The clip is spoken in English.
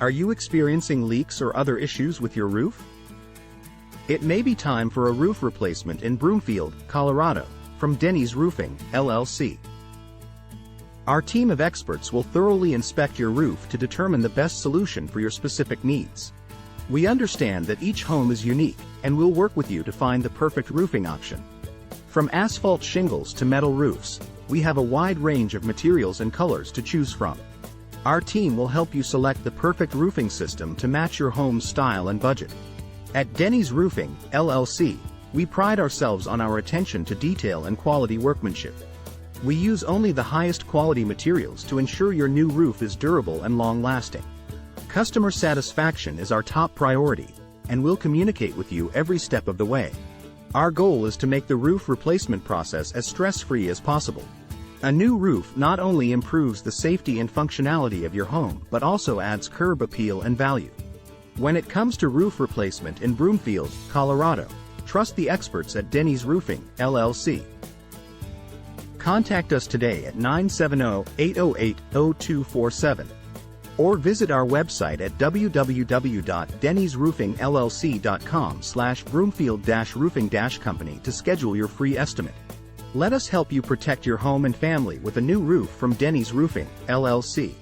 Are you experiencing leaks or other issues with your roof? It may be time for a roof replacement in Broomfield, Colorado, from Denny's Roofing, LLC. Our team of experts will thoroughly inspect your roof to determine the best solution for your specific needs. We understand that each home is unique, and we'll work with you to find the perfect roofing option. From asphalt shingles to metal roofs, we have a wide range of materials and colors to choose from. Our team will help you select the perfect roofing system to match your home's style and budget. At Denny's Roofing, LLC, we pride ourselves on our attention to detail and quality workmanship. We use only the highest quality materials to ensure your new roof is durable and long-lasting. Customer satisfaction is our top priority, and we'll communicate with you every step of the way. Our goal is to make the roof replacement process as stress-free as possible. A new roof not only improves the safety and functionality of your home but also adds curb appeal and value. When it comes to roof replacement in Broomfield, Colorado, trust the experts at Denny's Roofing, LLC. Contact us today at 970-808-0247 or visit our website at www.dennysroofingllc.com/broomfield-roofing-company to schedule your free estimate. Let us help you protect your home and family with a new roof from Denny's Roofing, LLC.